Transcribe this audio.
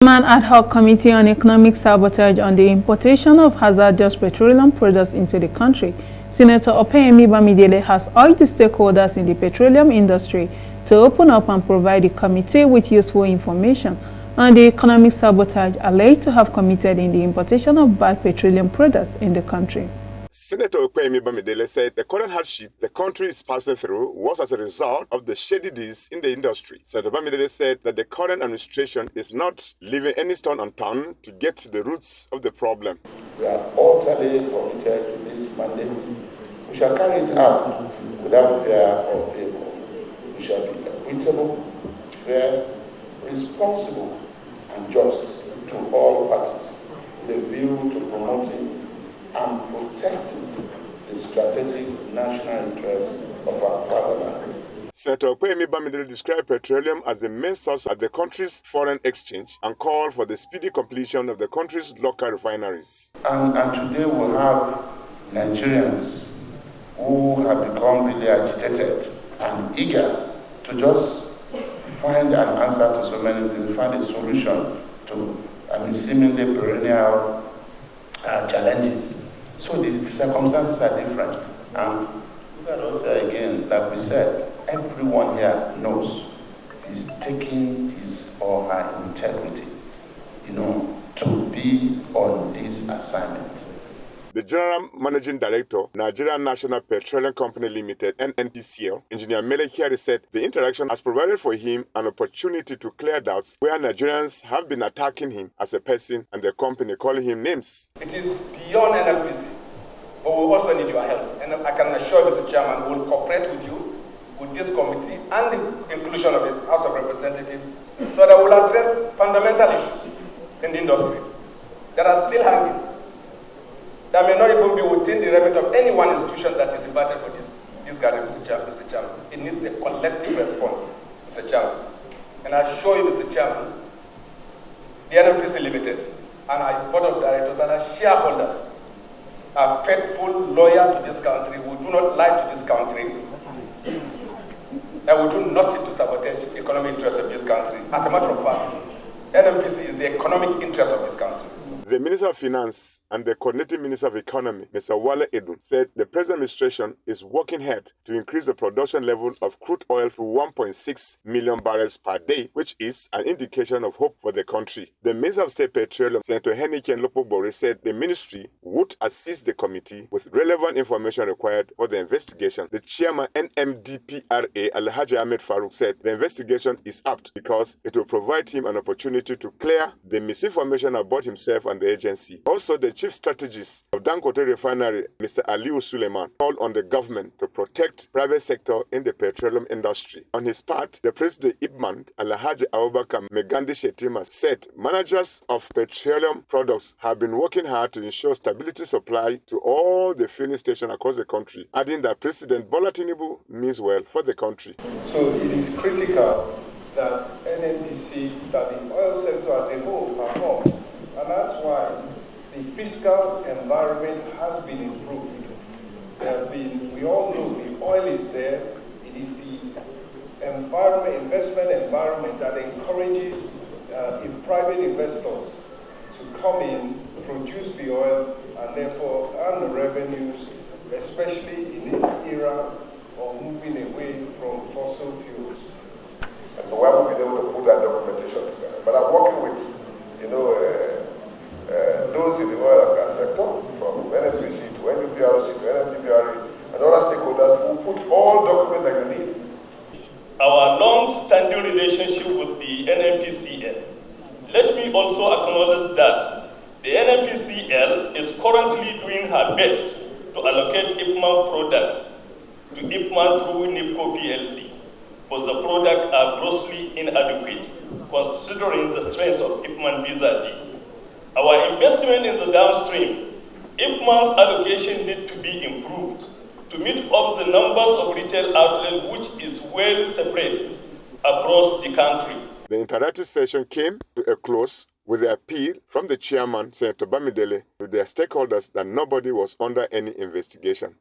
Ad hoc Committee on Economic Sabotage on the importation of hazardous petroleum products into the country, Senator Opeyemi Bamidele has urged the stakeholders in the petroleum industry to open up and provide the committee with useful information on the economic sabotage alleged to have committed in the importation of bad petroleum products in the country. Senator Opeyemi Bamidele said the current hardship the country is passing through was as a result of the shady deals in the industry. Senator Bamidele said that the current administration is not leaving any stone unturned to get to the roots of the problem. We are utterly committed to this mandate. We shall carry it out without fear or favor. We shall be equitable, fair, responsible, and just to all parties, with a view to promoting and protecting the strategic national interests of our fatherland. Senator Opeyemi Bamidele described petroleum as the main source of the country's foreign exchange and called for the speedy completion of the country's local refineries. And today we have Nigerians who have become really agitated and eager to just find an answer to so many things, find a solution to seemingly perennial challenges. So the circumstances are different. And we can also again, like we said, everyone here knows he's taking his or her integrity, to be on this assignment. The General Managing Director, Nigerian National Petroleum Company Limited, NNPCL, Engineer Mele Kyari said the interaction has provided for him an opportunity to clear doubts where Nigerians have been attacking him as a person and the company calling him names. It is beyond NNPC, but we also need your help. And I can assure Mr. Chairman, we will cooperate with you, with this committee, and the inclusion of his House of Representatives, so that we will address fundamental issues in the industry that are still hanging, that may not even be within the remit of any one institution that is invited for this gathering, Mr. Chairman. It needs a collective response, Mr. Chairman. And I assure you, Mr. Chairman, the NNPC Limited and our board of directors and our shareholders are faithful, loyal to this country. We do not lie to this country. And we do nothing to sabotage the economic interests of this country. As a matter of fact, NNPC is the economic interest of this country. The Minister of Finance and the Coordinating Minister of Economy, Mr. Wale Edun, said the present administration is working hard to increase the production level of crude oil to 1.6 million barrels per day, which is an indication of hope for the country. The Minister of State Petroleum, Senator Henike Nlopobore, said the ministry would assist the committee with relevant information required for the investigation. The chairman, NNPCL, Alhaji Ahmed Farouk, said the investigation is apt because it will provide him an opportunity to clear the misinformation about himself and the agency. Also, the chief strategist of Dangote Refinery, Mr. Aliu Suleiman, called on the government to protect private sector in the petroleum industry. On his part, the president Ibman Alhaji Abubakar Megandi Shetima said managers of petroleum products have been working hard to ensure stability supply to all the filling stations across the country, adding that President Bola Tinubu means well for the country. So it is critical that NNPC, that the oil sector as a whole performs. And that's why the fiscal environment has been improved. We all know the oil is there. It is the investment environment that encourages private investors to come in, produce the oil, and therefore earn the revenues, especially in this era of moving away from fossil fuels. And so we haven't been able to put that documentation together. But I'm working with, those in the oil and gas sector, from NNPC to NNPRC to NNPCL, and other stakeholders who put all documents that you need. Our long-standing relationship with the NNPCL. Let me also acknowledge that the NNPCL is currently doing her best to allocate IPMAN products to IPMAN through NIPCO PLC, but the products are grossly inadequate, considering the strength of IPMAN vis-a-vis. Our investment in the downstream, IPMAN's allocation needs to be improved to meet up the numbers of retail outlets, which is well spread across the country. The interactive session came to a close with the appeal from the chairman, Senator Bamidele, to their stakeholders that nobody was under any investigation.